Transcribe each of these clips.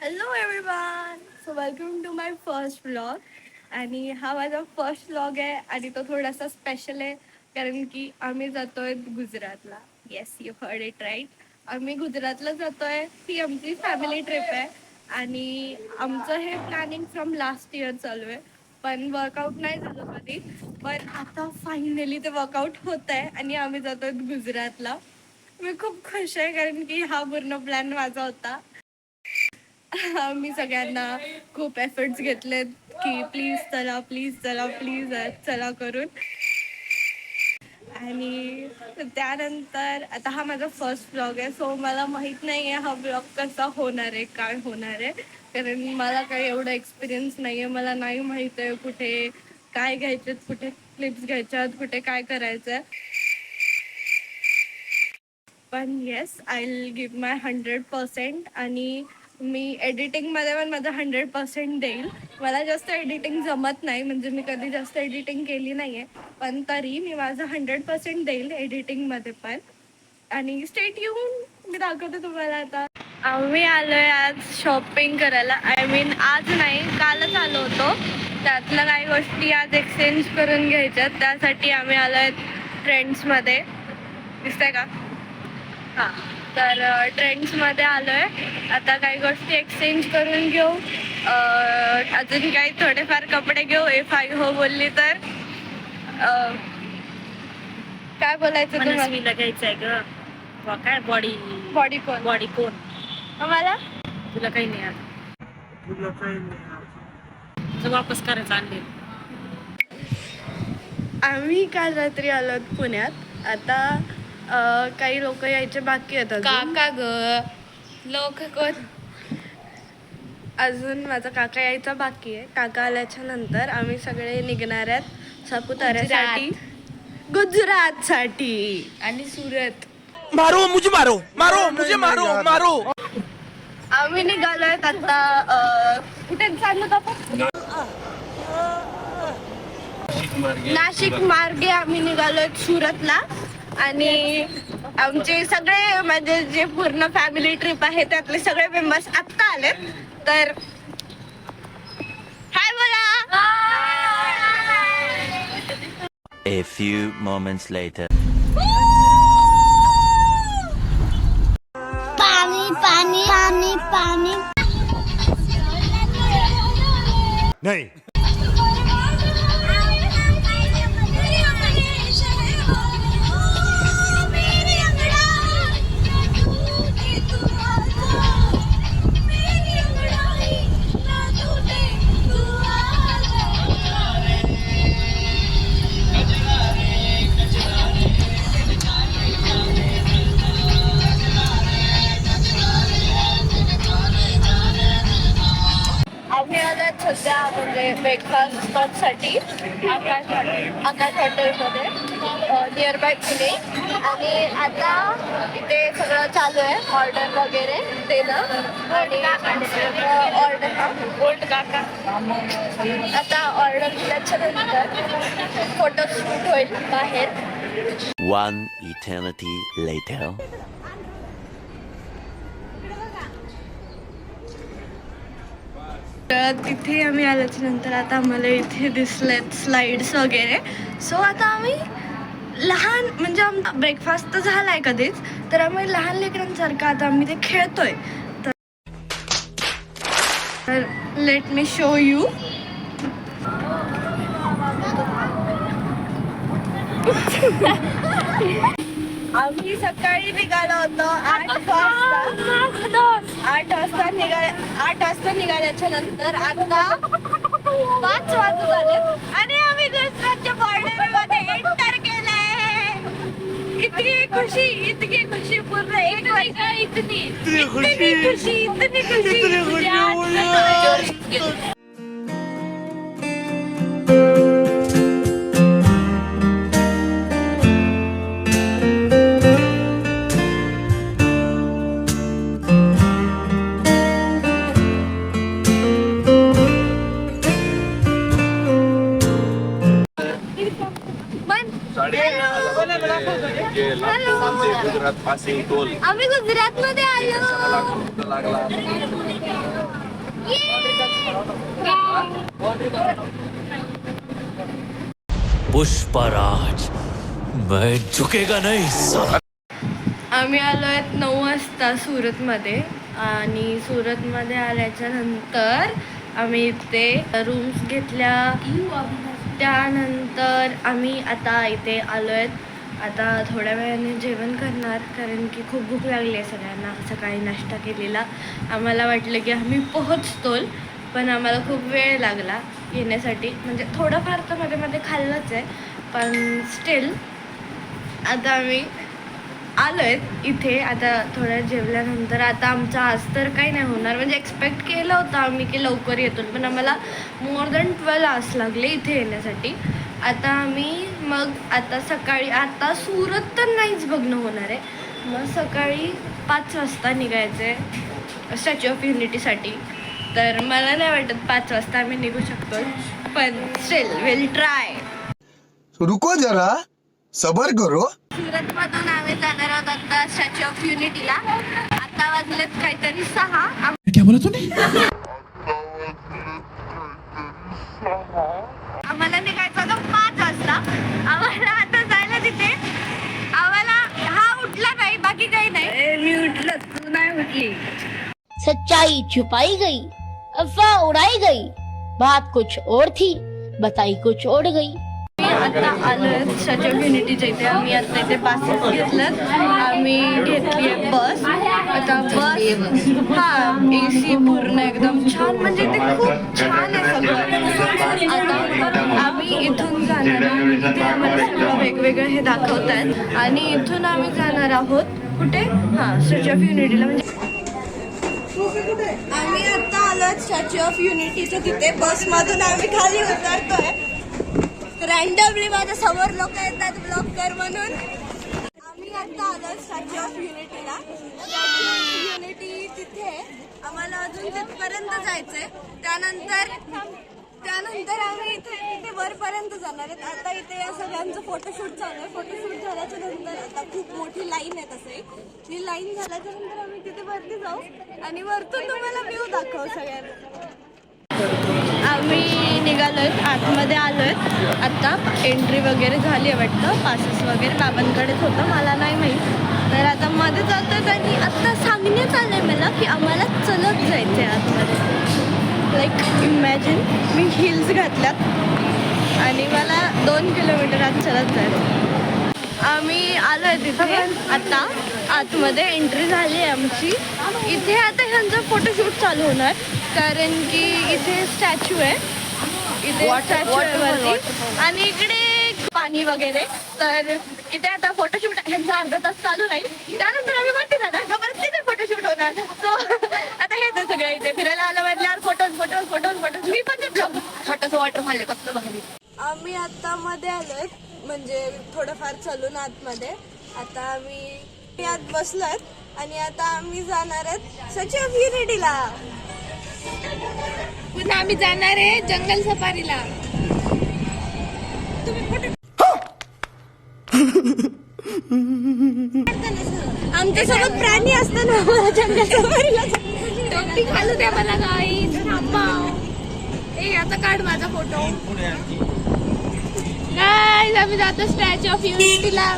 Hello everyone, so welcome to my first vlog. आणि हा माझा फर्स्ट व्लॉग आहे आणि तो थोडासा स्पेशल आहे कारण की आम्ही जातोय गुजरातला. Yes, you heard it right. आम्ही गुजरातला जातोय. ही आमची फॅमिली ट्रिप आहे आणि आमचं हे प्लॅनिंग फ्रॉम लास्ट इयर चालू आहे, पण वर्कआउट नाही झालं कधी. पण आता फायनली ते वर्कआउट होत आहे आणि आम्ही जातोय गुजरातला. मी खूप खुश आहे कारण की हा पूर्ण प्लॅन माझा होता. मी सगळ्यांना खूप एफर्ट्स घेतलेत की प्लीज चला, प्लीज चला, प्लीज चला करून. आणि त्यानंतर आता हा माझा फर्स्ट ब्लॉग आहे, सो मला माहीत नाही आहे हा ब्लॉग कसा होणार आहे, काय होणार आहे. कारण मला काही एवढा एक्सपिरियन्स नाही आहे. मला नाही माहीत आहे कुठे काय घ्यायच्यात, कुठे क्लिप्स घ्यायच्यात, कुठे काय करायचं आहे. पण येस, आय विल गिव्ह माय 100%. आणि मी एडिटिंगमध्ये पण माझं 100% देईल. मला जास्त एडिटिंग जमत नाही, म्हणजे मी कधी जास्त एडिटिंग केली नाही आहे, पण तरी मी माझं 100% देईल एडिटिंगमध्ये पण. आणि स्टेट येऊन मी दाखवते तुम्हाला. आता आम्ही आलोय आज शॉपिंग करायला. आय मीन आज नाही, कालच आलो होतो. त्यातल्या काही गोष्टी आज एक्सचेंज करून घ्यायच्यात, त्यासाठी आम्ही आलोय ट्रेंड्समध्ये. दिसतंय का? हां, तर ट्रेंड्समध्ये आलो आहे. आता काही गोष्टी एक्सचेंज करून घेऊ, अजून काही थोडेफार कपडे घेऊ. इफ आई हो बोलली तर. काय बोलायचं मनस्वीला घ्यायचंय ग. काय बॉडी बॉडी कोण? बॉडी कोण? आम्हाला तुला काही नाही आलं. तुला काही नाही वापस करायचं आणले. आम्ही काल रात्री आलो पुण्यात. आता काही लोक यायचे बाकी आहेत. काका ग, लोक कोण? अजून माझा काका यायचा बाकी आहे. काका आल्याच्या नंतर आम्ही सगळे निघणार आहेत सापुताऱ्यासाठी, गुजरातसाठी आणि सुरत. मारो मुझे, मारो मारो मुझे, मारो मारो. आम्ही निघालोय आता. कुठे चाललो आपण? नाशिक मार्गे आम्ही निघालोय सुरतला. आणि आमचे सगळे म्हणजे जे पूर्ण फॅमिली ट्रिप आहे त्यातले सगळे मेंबर्स आत्ता आलेत. तर हाय बोला. A few moments later. पानी पानी पानी पानी नहीं. आम्ही आलो सध्या म्हणजे ब्रेकफास्ट स्पॉटसाठी आकाश हॉटेलमध्ये, नियर बाय पुणे. आणि आता इथे सगळं चालू आहे, ऑर्डर वगैरे देणं. आणि ऑर्डर काका आता ऑर्डर दिल्याच्या नंतर फोटोशूट होईल बाहेर. One eternity later. तिथे आम्ही आल्याच्या नंतर आता आम्हाला इथे दिसलेत स्लाइड्स वगैरे. सो आता आम्ही लहान म्हणजे आमचा ब्रेकफास्ट तर झाला आहे कधीच, तर आम्ही लहान लेकरांसारखं आता आम्ही ते खेळतोय. तर लेट मी शो यू. आम्ही सकाळी निघालो होतो 8 वाजता निघाल्याच्या नंतर आता 5 वाजून आले आणि आम्ही गुजरातच्या बॉर्डर मध्ये एंटर केलंय. इतकी खुशी पूर्ण एक वाजता. इतनी खुशी. गुजरात पासिंग टोल आम्ही गुजरात मध्ये आलो. लागला. पुष्पराज मैं झुकेगा नहीं साला. आम्ही आलो आहेत 9 वाजता सुरतमध्ये आणि सुरतमध्ये आल्याच्या नंतर आम्ही इथे रूम्स घेतल्या. त्यानंतर आम्ही आता इथे आलो आहेत. आता थोड्या वेळाने जेवण करणार कारण की खूप भूक लागली आहे सगळ्यांना. सकाळी नाश्ता केलेला. आम्हाला वाटलं की आम्ही पोहोचतोल पण आम्हाला खूप वेळ लागला येण्यासाठी. म्हणजे थोडंफार तर मध्ये मध्ये खाल्लंच आहे पण स्टील आता आम्ही आलो आहेत इथे. आता थोड्या जेवल्यानंतर आता आमचं आज तर काही नाही होणार. म्हणजे एक्सपेक्ट केलं होतं आम्ही की लवकर येतो पण आम्हाला मोर दॅन 12 आवर्स लागले इथे येण्यासाठी. आता आम्ही मग आता सकाळी आता सुरत तर नाहीच बघणं होणार आहे. मग सकाळी 5 वाजता निघायचं आहे स्टॅच्यू ऑफ युनिटीसाठी. तर मला नाही वाटत 5 वाजता आम्ही निघू शकतो पण स्टील विल ट्राय. रुको जरा सबर करो. सुरतमधून आम्ही जाणार आहोत आता स्टॅच्यू ऑफ युनिटीला. आता वाजलेत काहीतरी 6. क्या बोला तूने? आम्हाला निघायचं होतं 5 वाजता. आम्हाला आता जायला तिथे आम्हाला हा उठला नाही बाकी काही नाही. मी उठलं तू नाही उठली. सच्चाई छुपाई गई, अफवाह उड़ाई गई, बात कुछ और थी, बताई कुछ और गई. आता आलो स्टॅच्यू ऑफ युनिटीच्या इथे. आम्ही आता इथे पासेस घेतलं. आम्ही घेतली आहे बस. आता बस AC पूर्ण एकदम छान. म्हणजे ते खूप छान आहे सगळं. आता आम्ही इथून जाणार आहोत. इथे आम्हाला सगळं वेगवेगळं हे दाखवत आहेत आणि इथून आम्ही जाणार आहोत कुठे स्टॅच्यू ऑफ युनिटीला. म्हणजे आम्ही आता आलो स्टॅच्यू ऑफ युनिटीच्या तिथे. बसमधून आम्ही खाली उतरतोय. रँडमली माझ्या समोर लोक येतात ब्लॉक कर म्हणून. आम्ही आता आलो स्टॅच्यू ऑफ युनिटीला. स्टॅच्यू ऑफ युनिटी तिथे आम्हाला अजून तिथपर्यंत जायचंय. त्यानंतर आम्ही इथे वरपर्यंत जाणार आहेत. आता इथे या सगळ्यांचं फोटोशूट चालू आहे. फोटोशूट झाल्याच्या नंतर आता खूप मोठी लाईन आहे. तसंही ही लाईन झाल्याच्या नंतर आम्ही तिथे वरती जाऊ आणि वरतून तुम्हाला व्ह्यू दाखवू सगळ्यांना. आम्ही निघालो आहेत आतमध्ये आलो आहेत. आता एंट्री वगैरे झाली आहे वाटतं. पासेस वगैरे बाबांकडेच होतं मला नाही माहीत. तर आता मध्ये जातात आणि आता सांगण्यात आलं आहे मला की आम्हाला चलत जायचं आहे आतमध्ये. लाईक इमॅजिन मी हिल्स घातल्यात आणि मला 2 किलोमीटर आत चलत जायचं. आम्ही आलो आहे तिथे. आता आतमध्ये एंट्री झाली आहे आमची. इथे आता ह्यांचा फोटोशूट चालू होणार कारण की इथे स्टॅच्यू आहे. इथे स्टॅच्यू आहे वरती आणि इकडे पाणी वगैरे. तर इथे आता फोटोशूट ह्यांचा अर्धा तास चालू राहील. त्यानंतर आम्ही वरती जाणार. परत तिथे फोटोशूट होणार. सो आता हेच आहे सगळं. इथे फिरायला आलं म्हटल्यावर फोटोज. मी पण ते ब्लॉग छोटंसं वॉटरफॉल आहे फक्त बघायला. आम्ही आता मध्ये आलोय म्हणजे थोडंफार चालून आतमध्ये. आता आम्ही आत बसलोय आणि आता आम्ही जाणार आहेत स्टॅच्यू ऑफ युनिटीला. पुन्हा आम्ही जाणार आहे जंगल सफारीला. आमच्यासोबत प्राणी असताना मला जंगल सफारीला टोपी घालू द्या मला. गाईज आता काढ माझा फोटो. गाईज आम्ही जातो स्टॅच्यू ऑफ युनिटीला.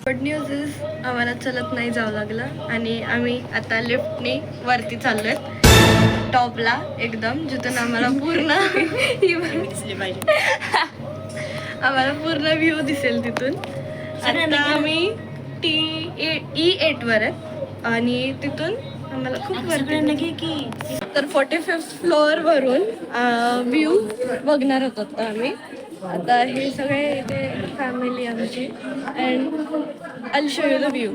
गुड न्यूज इज आम्हाला चलत नाही जावं लागलं आणि आम्ही आता लिफ्टने वरती चाललोय टॉपला एकदम जिथून आम्हाला पूर्ण आम्हाला पूर्ण व्ह्यू दिसेल तिथून. आता आम्ही E8 वर आहे आणि तिथून आम्हाला खूप वरती. तर 45th फ्लोअर वरून व्ह्यू बघणार होतो आम्ही. आता हे सगळे इथे फॅमिली आमची and I show you the view.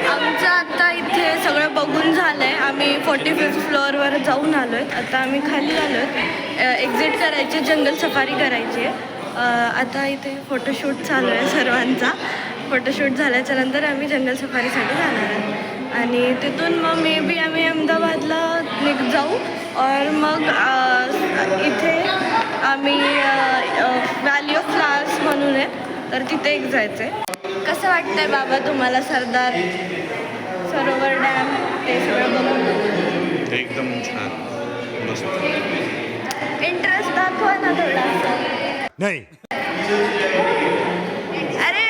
आमचं आता इथे सगळं बघून झालंय. आम्ही 45th फ्लोअरवर जाऊन आलोय. आहेत. आता आम्ही खाली आलो आहेत. एक्झिट करायचे, जंगल सफारी करायची आहे. आता इथे फोटोशूट चालू आहे सर्वांचा. फोटोशूट झाल्याच्या नंतर आम्ही जंगल सफारीसाठी जाणार आहे आणि तिथून मग मे बी आम्ही अहमदाबादला जाऊ और मग इथे आम्ही व्हॅली ऑफ फ्लावर्स म्हणून आहे, तर तिथे एक जायचं आहे. कसं वाटतंय बाबा तुम्हाला सरदार सरोवर डॅम ते सगळं बघून? एकदम छान, मस्त. इंटरेस्ट दाखवा ना थोडा. नहीं. अरे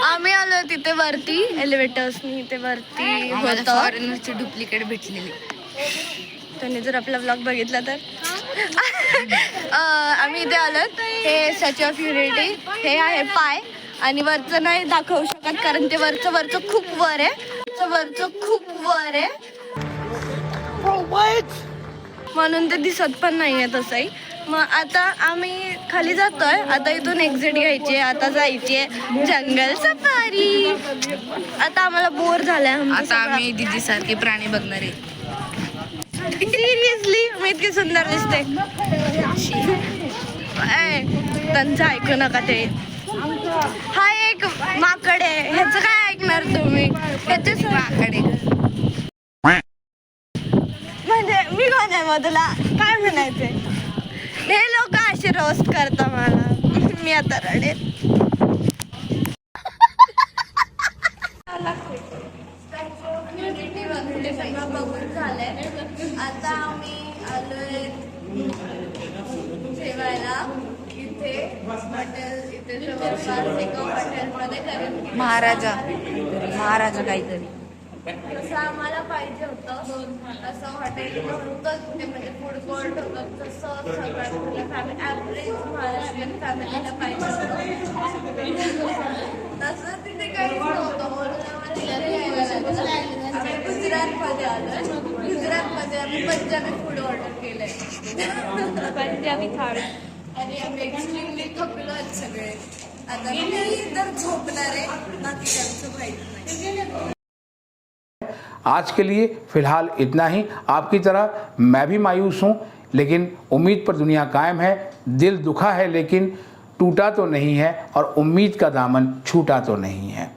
आम्ही आलो तिथे वरती एलिव्हेटर्सनी, ते वरती होतं. फॉरेनरची डुप्लिकेट भेटलेली. त्यांनी जर आपला ब्लॉग बघितला तर आम्ही इथे आलो. हे स्टॅच्यू ऑफ युनिटी, हे आहे पाय आणि वरचं नाही दाखवू शकत कारण ते वरचं खूप वर आहे. वरचं खूप वर आहे म्हणून ते दिसत पण नाहीये तसंही. मग आता आम्ही खाली जातोय. आता इथून एक्झिट घ्यायची आहे. आता जायची आहे जंगल सफारी. आता आम्हाला बोर झालंय. आता आम्ही दीदी सारखे प्राणी बघणार आहे. सिरियसली मी इतकी सुंदर दिसते. त्यांचं ऐकू नका ते. हा एक माकड आहे, ह्याचं काय ऐकणार तुम्ही? ह्याचे माकड आहे म्हणजे मी कोण आहे मग तुला काय म्हणायचंय? हे लोक असे रोस्ट करता मला. मी आता रडेल. बघून झालंय. आता आम्ही आलोय जेवायला इथे हॉटेल, इथे जवळपास एका हॉटेलमध्ये करून महाराजा काहीतरी तसं आम्हाला पाहिजे होतं. असं हॉटेल होतं ते, म्हणजे फूड कोर्ट होतं तसं सगळं फॅमिली ॲव्हरेज महाराष्ट्रीयन फॅमिलीला पाहिजे होतं. तसं तिथे काहीच नव्हतं म्हणून आम्ही गुजरातमध्ये आलो. गुजरातमध्ये आम्ही पंजाबी फूड ऑर्डर केलंय, पंजाबी थाळी. आणि आम्ही एक्स्ट्रीमली थकलो आहेत सगळे. आता मी तर झोपणार आहे, बाकी त्यांचं माहिती नाही. आज के लिए फ़िलहाल इतना ही। आपकी तरह मैं भी मायूस हूँ, लेकिन उम्मीद पर दुनिया कायम है। दिल दुखा है लेकिन टूटा तो नहीं है और उम्मीद का दामन छूटा तो नहीं है।